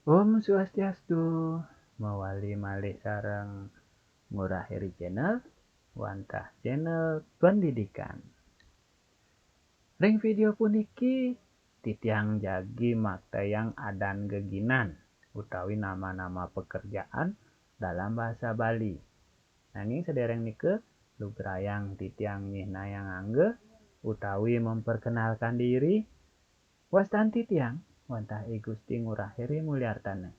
Om Swastiastu, mawali malih sareng ngurahiri channel, wantah channel pendidikan. Ring video puniki titiang jagi maktayang adan geginan utawi nama-nama pekerjaan dalam bahasa Bali. Nanging sedereng nike lugrayang titiang nyihnayang angge utawi memperkenalkan diri. Wastan titiang wantah I Gusti Ngurahiri Mulyartana.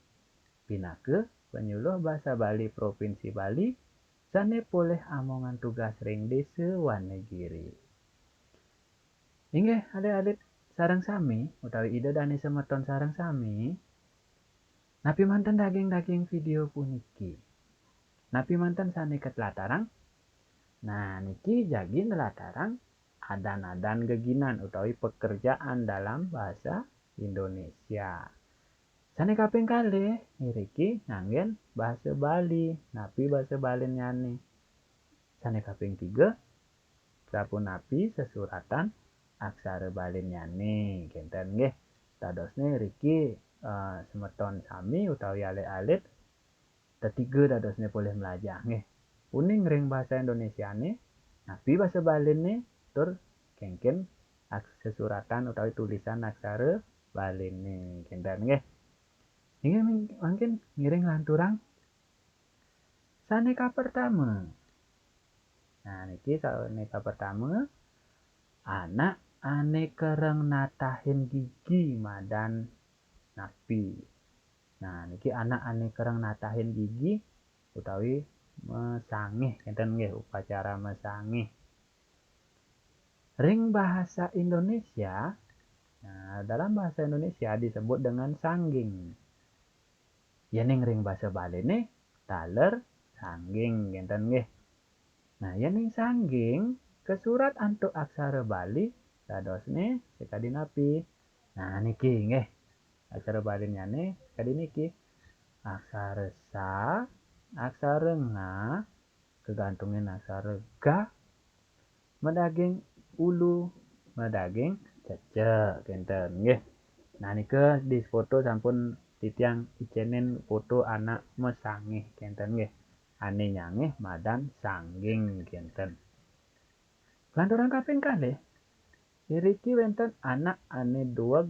Pinake penyuluh bahasa Bali Provinsi Bali sane poleh amongan tugas ring desa Wanegiri. Inggih alit-alit sareng sami utawi ide dani semeton sareng sami napi manten daging-daging video puniki. Napi manten sane ketlatarang. Nah niki jagi nelatarang adan-adan geginan utawi pekerjaan dalam bahasa Indonesia. Sane kaping kalih ngriki nganggen bahasa Bali, napi bahasa Bali nyane. Sane kaping 3 sapunapi sesuratan aksara Bali nyane, genten nggih. Dadosne riki semeton sami utawi alit-alit tetiga dadosne boleh melajah nggih. Uning ring bahasa Indonesiane, napi bahasa Bali ne tur kengken sesuratan utawi tulisan aksara Bali ne, genten nggih. Ini mungkin ngiring lanturang saneka pertama. Nah niki saneka pertama anak ane kereng natahin gigi madan napi. Nah niki anak ane kereng natahin gigi utawi mesangih enten nggih upacara mesangih. Ring bahasa Indonesia, nah dalam bahasa Indonesia disebut dengan sangging. Yening ring bahasa Bali ne taler sangging genten nggih. Nah yening sangging kesurat antuk aksara Bali dadosne sekadi napi. Nah niki nggih aksara Bali nyane sekadi niki aksara sa, aksara nga, kegantungin aksara ga, medaging ulu, medaging cecek genten nggih. Nah nike di foto sampun titiang icenen foto anak mesangih genten nggih. Ane nyangih madan sangging genten. Lanturan kaping kalih iriki wenten anak ane duweg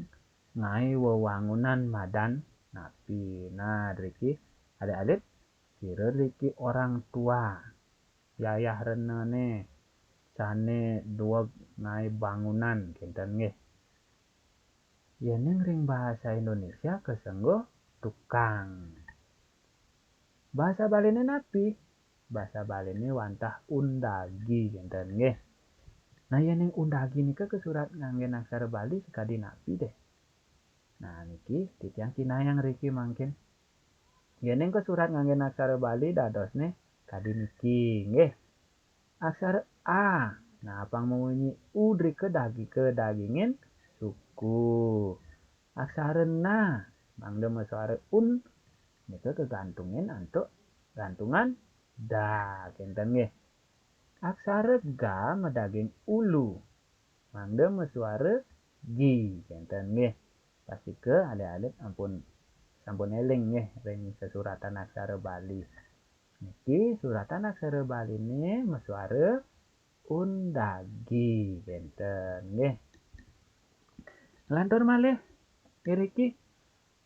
ngai wewangunan madan napi. Nah riki alit-alit kira riki orang tua yayah renene sane duweg ngai bangunan genten nggih. Yening ring bahasa Indonesia kesenggo tukang. Bahasa Bali ne napi? Bahasa Bali ne wantah undagi genten nggih. Nah yening undagi nika kesurat nganggen aksara Bali sekadi napi deh. Nah niki titiang kinayang riki mangkin. Yening kesurat nganggen aksara Bali dadosne kadi niki nggih. Aksara A. Nah apang memunyi udri kedagingin suku. Aksara na mangde suara un nika kegantungin antuk gantungan da genten nggih. Aksara ga medaging ulu mangde suara gi genten nggih. Pastike alit-alit ampun sampun eling nggih ring sesuratan aksara Bali. Niki suratan aksara Bali ne mesuara undagi genten nggih. Lantur malih iriki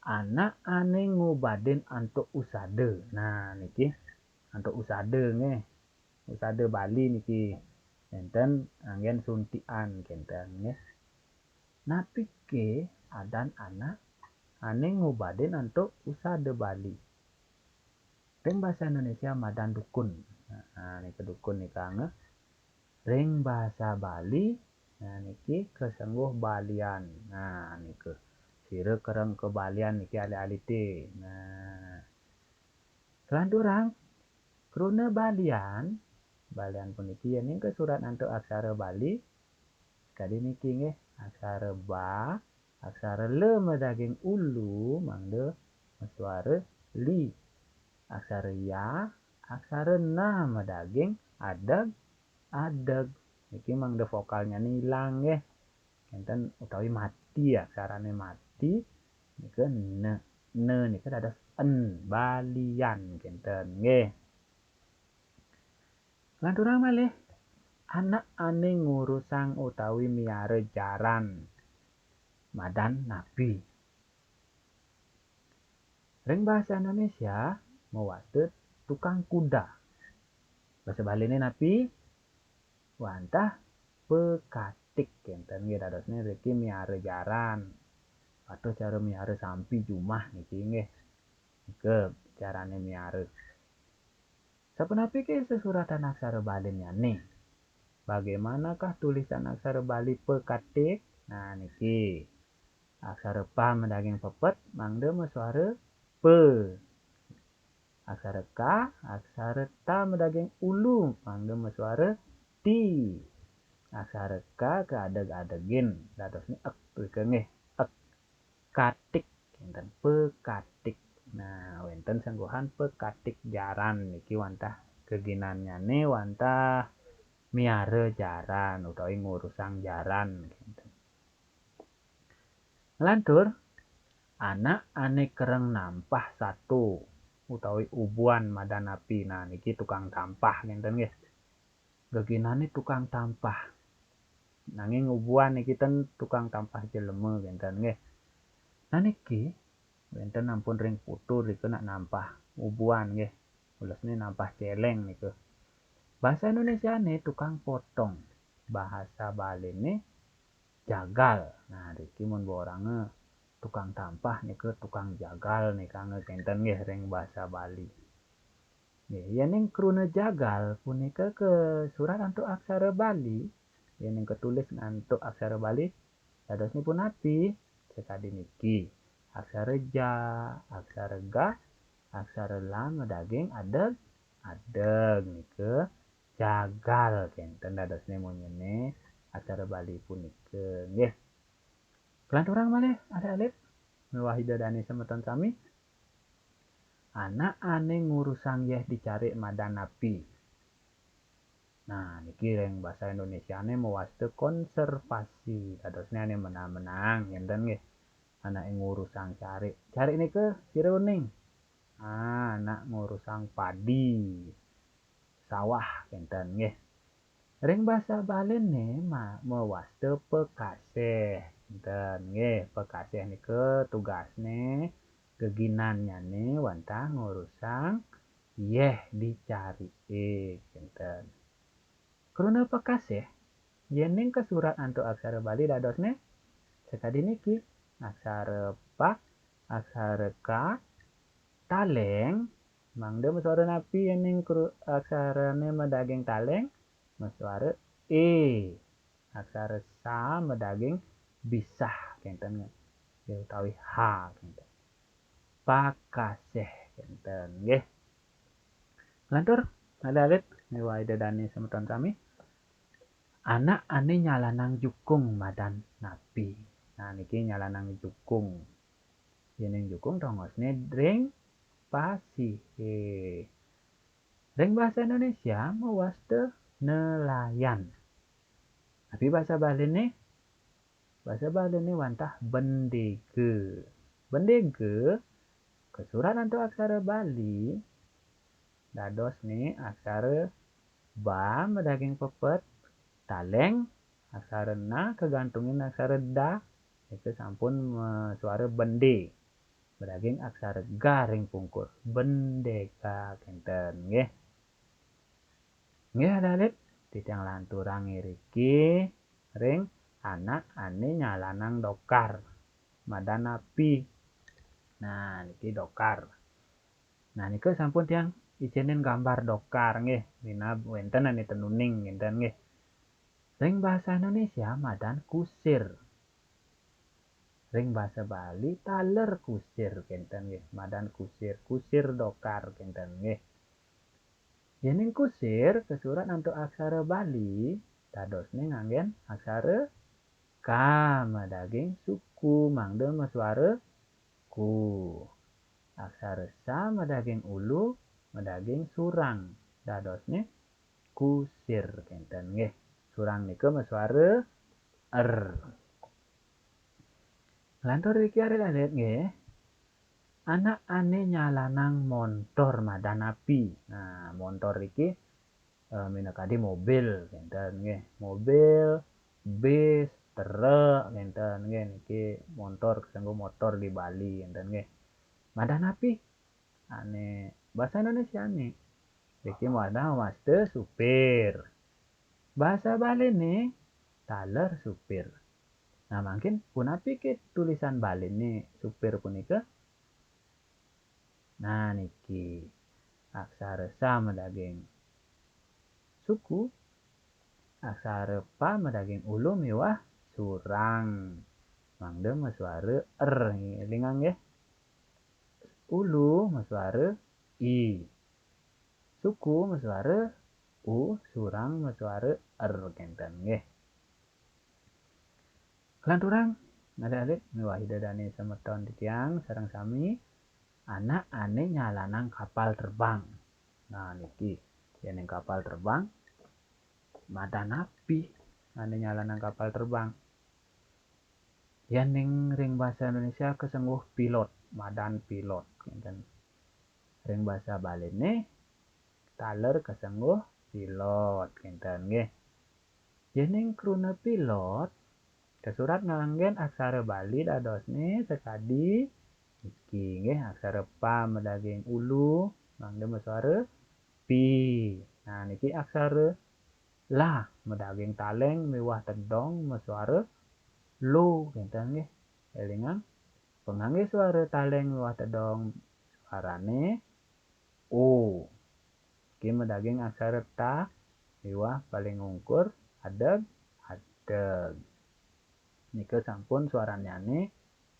anak ane ngobadin antuk usade. Nah niki antuk usade nggih. Usade Bali niki enten anggen suntian genten nggih. Napi ke adan anak ane ngobadin antuk usade Bali. Ring bahasa Indonesia madan dukun. Nah niki dukun nika nggih. Ring bahasa Bali nah niki kesengguh balian. Nah niki sire kereng kebalian niki ali-alite. Nah kelanturang kruna balian puniki yening kesurat antuk aksara Bali kali niki nggih aksara ba, aksara le medaging ulu mangde suara li. Aksara ya, aksara na medaging adeg adeg. Niki mangde vokalnya nilang nggih. Enten utawi mati aksarane mati nika ne. ne nika dados en balian kinten nggih. Lan durang malih anak ane ngurusang utawi miare jaran madan nabi. Ring bahasa Indonesia mawaste tukang kuda. Bahasa Bali ini napi wantah pekatik kinten nggih dadosne riki miare jaran atau cara miare sampi jumah niki nggih. Nike carane miare. Sapunapi ke sesuratan aksara Bali nih. Bagaimanakah tulisan aksara Bali pekatik? Nah niki. Aksara pa mendaging pepet mangde suara pe. Aksara ka, aksara ta mendaging ulu mangde suara ti. Aksara ka ke adeg-adegin dadosnya ek tuh nggih. Ek katik enten pekatik. Nah, wenten sangguhan pekatik jaran niki wantah keginannya nih wantah miare jaran utawi ngurusang jaran gitu. Lantur anak ane kereng nampah satu utawi ubuan madanapi. Nah niki tukang tampah ngenten nggih. Geginane tukang tampah. Nanging ubuan niki ten tukang tampah jeleme ngenten nggih. Nah niki wenten ampun ring putur iku nak nampah ubuan nggih. Ulesne nampah celeng niku. Bahasa Indonesia nih tukang potong. Bahasa Bali nih jagal. Nah iki mun borange tukang tampah niku tukang jagal nih kang kenten nggih ring bahasa Bali. Nggih, yen ning krune jagal punika ke surat antuk aksara Bali, yen ning ketulis ngantuk aksara Bali dadosipun api sekadi niki. Aksara ja, aksara ga, aksara lam daging adeg adeg niku jagal kenten dadosne munyene aksara Bali punika nggih. Kelanturang malih ada alif mewahida dani semeton sami. Anak ane ngurusang yeh dicari madan napi. Nah, niki ring bahasa Indonesia ne mewaste konservasi. Dadosne ane menang-menang ngenten nggih. Anak ngurusang cari. Cari niku sira uning. Anak ngurusang padi. Sawah ngenten nggih. Ring bahasa Bali ne mewaste pekasih. Ngenten nggih, pekasih niku tugasne keginannya nih wantah ngurusang yeh dicari ngenten. Kruna pekasih yen ning kesurat antuk aksara Bali dadosne sekadi niki. Aksara pa, aksara ka, taleng mangde suara napi yen ning aksarane medaging taleng suara e. Aksara sa medaging bisah kenten utawi ha kenten. Pakasih kenten nggih. Lantur alit miwaida dani semeton sami. Anak ane nyalanang jukung madan napi. Nah niki nyalanang jukung. Yen jukung tongosne ring pasihe. Ring bahasa Indonesia mewaste nelayan. Tapi bahasa Bali ne wantah bendege. Bendege kesurat antuk aksara Bali dados nih aksara ba medaging pepet taleng aksara na kegantungin aksara da itu sampun suara bende medaging aksara garing pungkur bendeka kenten nggih. Nggih dalit titiang lanturang iriki ring anak ane nyalanang dokar madan api. Nah niki dokar. Nah niku sampun tiang ijenin gambar dokar nggih. Dina wenten ane tenuning ngenten nggih. Ring bahasa Indonesia madan kusir. Ring bahasa Bali taler kusir kenten nggih. Madan kusir, kusir dokar kenten nggih. Yen ning kusir kesurat antuk aksara Bali dadosne nganggen aksara ka medaging suku mangde suara ku. Aksara sa medaging ulu medaging surang dadosne kusir kenten nggih. Surang niku suara er. Lantur iki arit nggih. anak ane nyalanang montor madan api. Nah, montor iki minangkadi mobil ngenten nggih. Mobil, bis, truk ngenten nggih niki montor kanggo motor di Bali ngenten nggih. Madan api ane bahasa Indonesia nih. Iki madan maste supir. Bahasa Bali nih taler supir. Nah, mungkin punapi ke tulisan Bali nih supir punika. Nah, niki aksara sa medaging suku, aksara pa medaging ulu miwah surang. Mangde masuare lingang ya. Ulu masuare i. Suku masuare u, surang masuare kenten nggih. Kelanturang adik-adik miwah hidadane semeton titiang sareng sami anak ane nyalanang kapal terbang. Nah niki yen kapal terbang madan api ane nyalanang kapal terbang. Yen ring bahasa Indonesia kesengguh pilot, madan pilot ngenten. Ring bahasa Baline taler kesengguh pilot ngenten nggih. Yen kruna pilot kesurat nganggen aksara Bali dadosne sekadi iki nggih aksara pa medaging ulu mangde masuare pi. Nah niki aksara la medaging taleng miwah tedong masuare lo ngenten nggih. Elingan pengangge suara taleng miwah tedong suarane o. Iki medaging aksara ta miwah paling ngungkur adeg adeg. Nika sampun suaranyane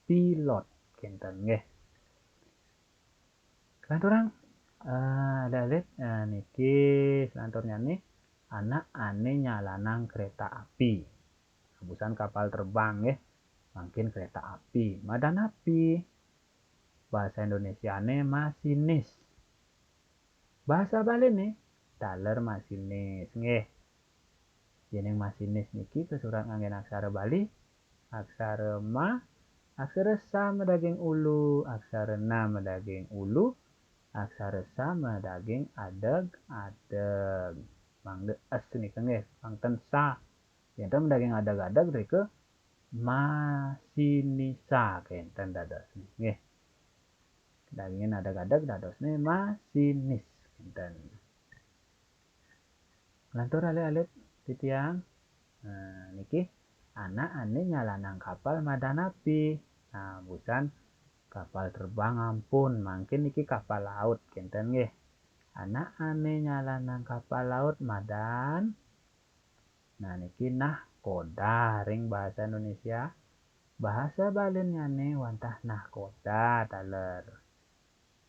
pilot kenten nggih. Kelanturang adik-adik niki selanturnyane anak ane nyalanang kereta api. Bukan kapal terbang nggih. Mungkin kereta api, madan api. Bahasa Indonesiane masinis. Bahasa Bali nih taler masinis nggih. Yen masinis niki kesurat nganggen aksara Bali aksara ma, aksara sa medaging ulu, aksara na medaging ulu, aksara sa medaging adeg adeg. Mangde es nika nggih, pangten sa. Yen medaging adeg-adeg rike masinisa kenten dados nggih. Dagingin adeg-adeg dadosne masinis kenten. Lantur alit-alit titiang. Nah, niki anak ane nyalanang kapal madan api. Nah, bukan kapal terbang ampun, mungkin niki kapal laut kenten nggih. Anak ane nyalanang kapal laut madan. Nah, niki nahkoda ring bahasa Indonesia. Bahasa Balinyane wantah nahkoda taler.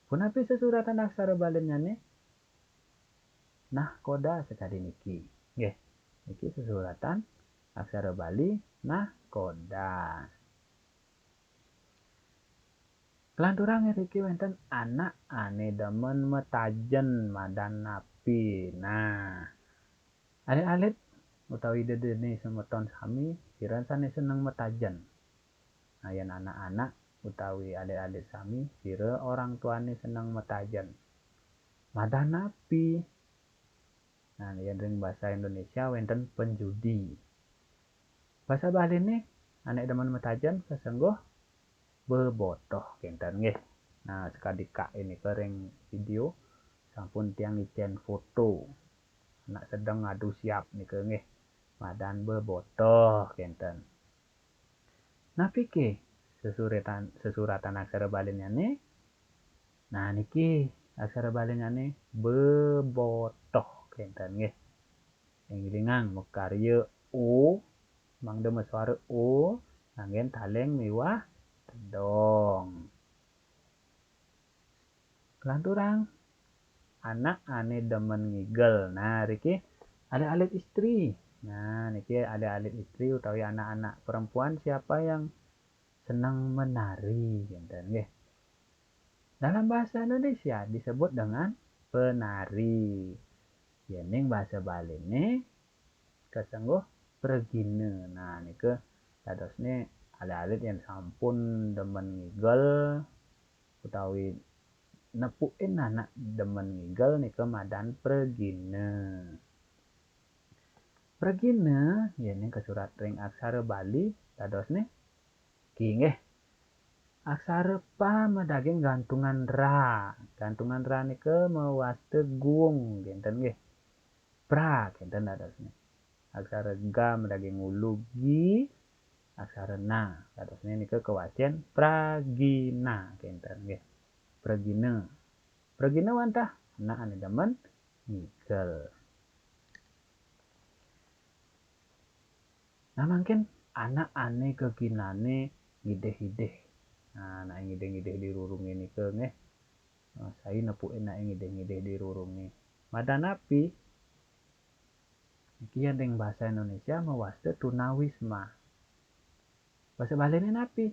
Punapi sesuratan aksara Balinyane nahkoda sekali niki. Nggih. Niki sesuratan aksara Bali nahkoda. Kelanturang iki wonten anak ane demen metajen madan api. Nah, alit-alit utawi dedene semeton sami sirasane seneng metajen. Nah, yen anak-anak utawi alit-alit sami sira orang tuane seneng metajen madan api. Nah, yen ring bahasa Indonesia wonten penjudi. Bahasa Bali ini anak demen metajen kesengguh bebotoh kenten nggih. Nah, sekadika ini kering video sampun tiang icen foto. Anak sedang ngadu siap nika nggih. Madan bebotoh kenten. Nah, piki sesuratan aksara Balinyane. Nah, niki aksara Balinyane bebotoh kenten nggih. Inglingang mekarya o mangde masuare o anggen taleng miwah tedong. Kelanturang anak ane demen ngigel. Nah, riki alit-alit istri. Nah, niki alit-alit istri utawi anak-anak perempuan siapa yang senang menari kenten nggih. Dalam bahasa Indonesia disebut dengan penari. Yening bahasa Bali ini kesengguh pergine. Nah, nika dadosne alit-alit yang sampun demen ngigel utawi nepuin anak demen ngigel nika madan pregine. Pregine yen kesurat ring aksara Bali dados nih ki nggih. Aksara pa medaging gantungan ra. Gantungan ra nika mewaste gung genten nggih. Pra genten dados nih. Aksara ga medaging ulu gi. Aksara na dados nika kewacen pragina genten nggih. Pregine. Pregine wantah anak ane demen ngigel. Nah mungkin anak ane keginane ngideh-ngideh. Nah, anak ngideh-ngideh di rurung ini ke nggih. Saya nepuin anak ngideh-ngideh di rurung ini. Madan api iki yang bahasa Indonesia mewaste tunawisma. Bahasa Bali ini napi?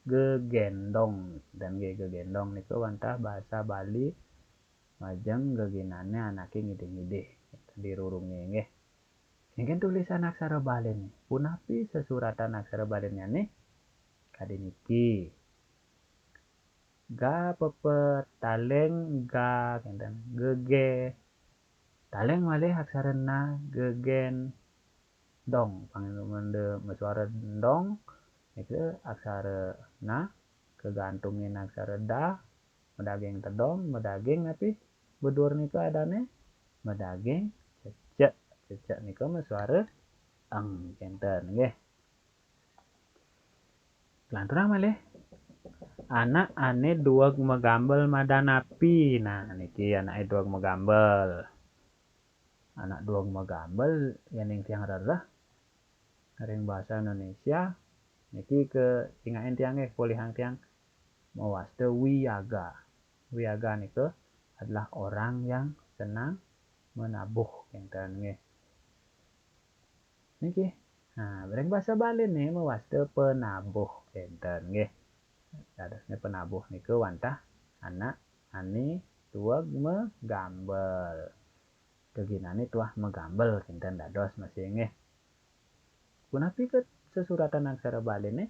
Gegendong dan gegendong niku wantah bahasa Bali majeng geginane anake ngideh-ngideh di rurunge nggih. Mungkin tulisan aksara Bali nih. Punapi sesuratan aksara Bali nih kadiniki. Ga pepet taleng ga genten gege. Taleng malih aksara na gegen dong. Panggil mesuara dong itu aksara na kegantungin aksara da medaging tedong medaging tapi bedur nika adane medaging cecek. Cecek nika mesuara eng genten nggih. Kelanturang malih anak ane duag megambel madan api. Nah niki anake duag megambel. Anak duag megambel yang tiang rereh ring bahasa Indonesia niki ke ingain tiang nggih kulihang tiang mewaste wiyaga. Wiyaga niku adalah orang yang senang menabuh genten nggih. Niki. Nah, ring bahasa Bali nih mewaste penabuh genten nggih. Dadosnya penabuh niku wantah anak ane duag megambel. Keginane tuah megambel genten dados masih nggih. Kunapi ke sesuratan aksara Bali nih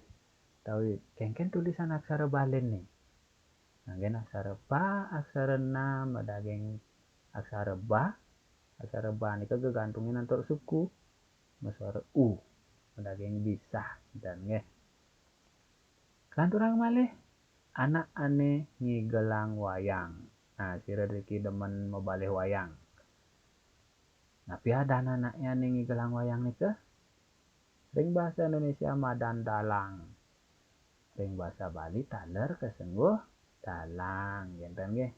tahu kengken tulisan aksara Bali nih. Nanggen aksara pa, aksara na, medaging aksara ba. Aksara ba nika gegantungin antar suku. Mesuara u, medaging bisa dan nggih. Kelanturang malih anak ane ngigelang wayang. Nah, sira iki demen mebalih wayang. Nah, piada anaknya ane ngigelang wayang nika ring bahasa Indonesia madan dalang. Ring bahasa Bali taler kesengguh dalang genten nggih.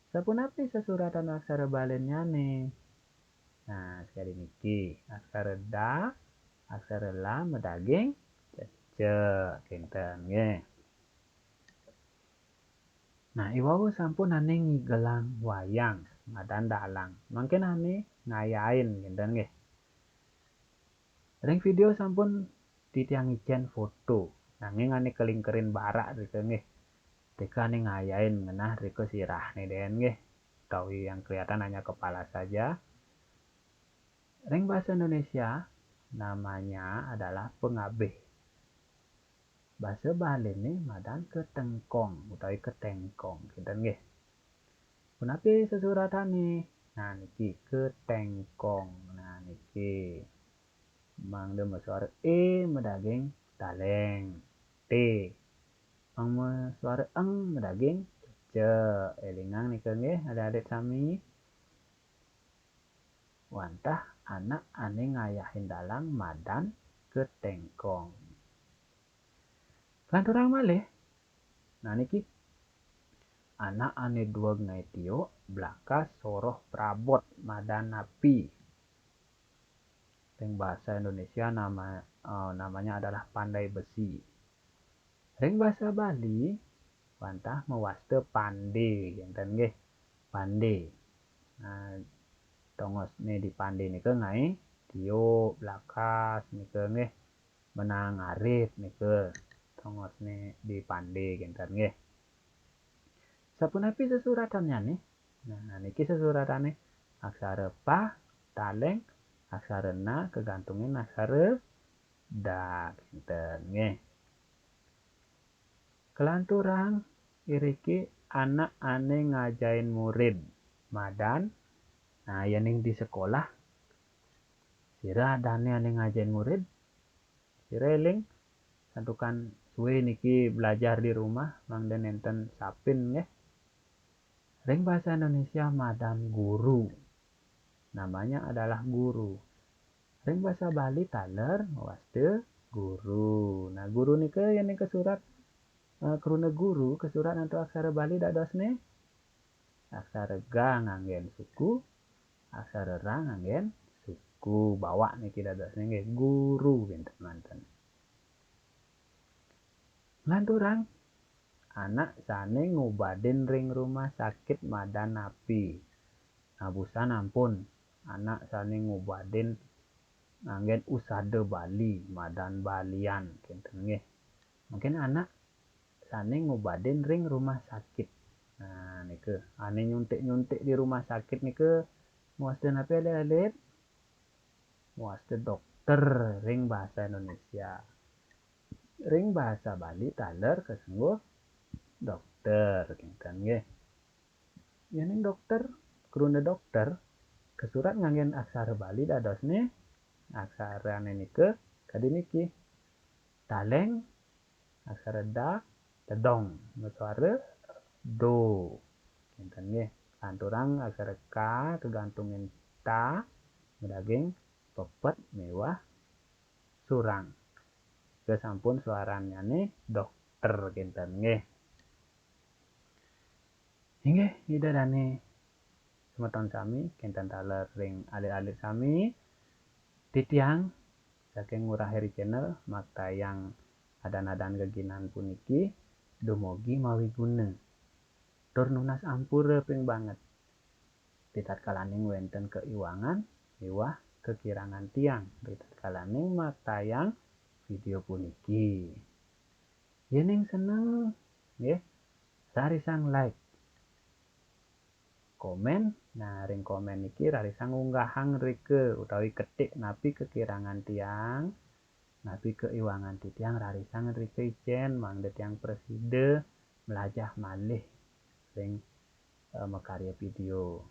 Sapunapi sesuratan aksara Bali nyane. Nah, sekali niki aksara da, aksara la medaging cecek genten nggih. Nah, iwau sampun ane ngigelang wayang madan dalang. Mungkin ane ngayain genten nggih. Ring video sampun titiang ijen foto. Nanging ane kelingkerin barak rika nggih. Rika ane ngayain ngenah rika sirah nih den nggih. Tahu yang kelihatan hanya kepala saja. Ring bahasa Indonesia namanya adalah pengabeh. Bahasa Bali ini madan ketengkong utawi ketengkong genten nggih. Punapi sesuratane? Nah niki ketengkong. Nah niki mangde suara e medaging taleng. T. Mang suara eng medaging cecek. Elingang nika nggih adik-adik sami. Wantah anak ane ngayahin dalang madan ketengkong. Kelanturang malih. Nah niki anak ane duag ngaitio belaka soroh prabot madan api. Ring bahasa Indonesia namanya adalah pandai besi. Ring bahasa Bali wantah mewaste pande genten nggih. Pande. Nah tongos nih di pande nika ngai tio belakas nika nggih menang arit nika. Tongos nih di pande genten nggih. Sapunapi sesuratannya nih. Nah niki sesuratannya aksara pa, taleng, aksara na kegantungin aksara da genten nggih. Kelanturang iriki anak ane ngajain murid madan. Nah, yang di sekolah sira adane ane ngajain murid, sira eling santukan suwe niki belajar di rumah mangda nenten sapin nggih. Ring bahasa Indonesia madan guru. Namanya adalah guru. Ring bahasa Bali taler waste guru. Nah, guru nika yang ke surat keruna guru ke surat nanti aksara Bali dados ne aksara ga nganggen suku, aksara ra nganggen suku. Bawa niki dados ne nggih guru kinten manten. Lanturang anak sane ngobadin ring rumah sakit madan napi. Nah, busan ampun anak sane ngobadin nganggen usada Bali madan balian kinten nggih. Mungkin anak sane ngobadin ring rumah sakit. Nah, nike ane nyuntik-nyuntik di rumah sakit nike muaste napi alit-alit? Muaste dokter ring bahasa Indonesia. Ring bahasa Bali taler kesengguh dokter kinten nggih. Yen dokter keruna dokter kesurat nganggen aksara Bali dados ne aksara nike kadi niki taleng aksara da tedong suara do kinten nggih. Lanturang aksara ka kegantungin ta medaging pepet mewah surang. Kesampun suaranya nih dokter kinten nggih. Inggih ida dane semeton sami kinten taler ring alit-alit sami titiang saking Ngurah Heri Channel maktayang adan-adan geginan puniki dumugi mawi guna. Tur nunas ampura ping banget. Pitatkalaning wenten keiwangan miwah kekirangan tiang pitatkalaning maktayang video puniki. Yening seneng nggih rarisang like, komen. Nah, ring komen iki rarisang unggahang rike utawi ketik napi kekirangan tiang, napi keiwangan tiang rarisang rike ijen mangda tiang preside melajah malih ring makarya video.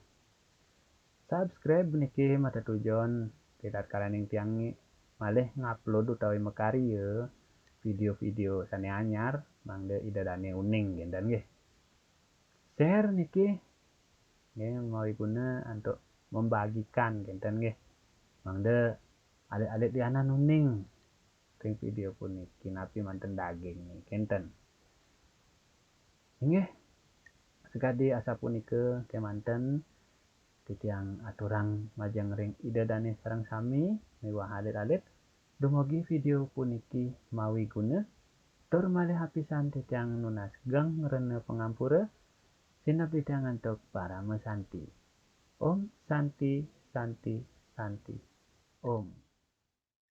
Subscribe niki mata tujuan pitatkalaning tiang malih ngupload utawi makarya video-video sane anyar mangda idadane uning kinten nggih. Share niki nggih mawi guna untuk membagikan kinten nggih. Mangda alit-alit lianan uning ring video puniki napi manten daging kinten. Nggih sekadi asa punika kemanten titiang aturang majeng ring idadane sareng sami miwah alit-alit dumugi video puniki mawi guna. Tur malih hapisan titiang nunas gang rene pangampura sinep titiang antuk para mesanti. Om Santi Santi Santi Om.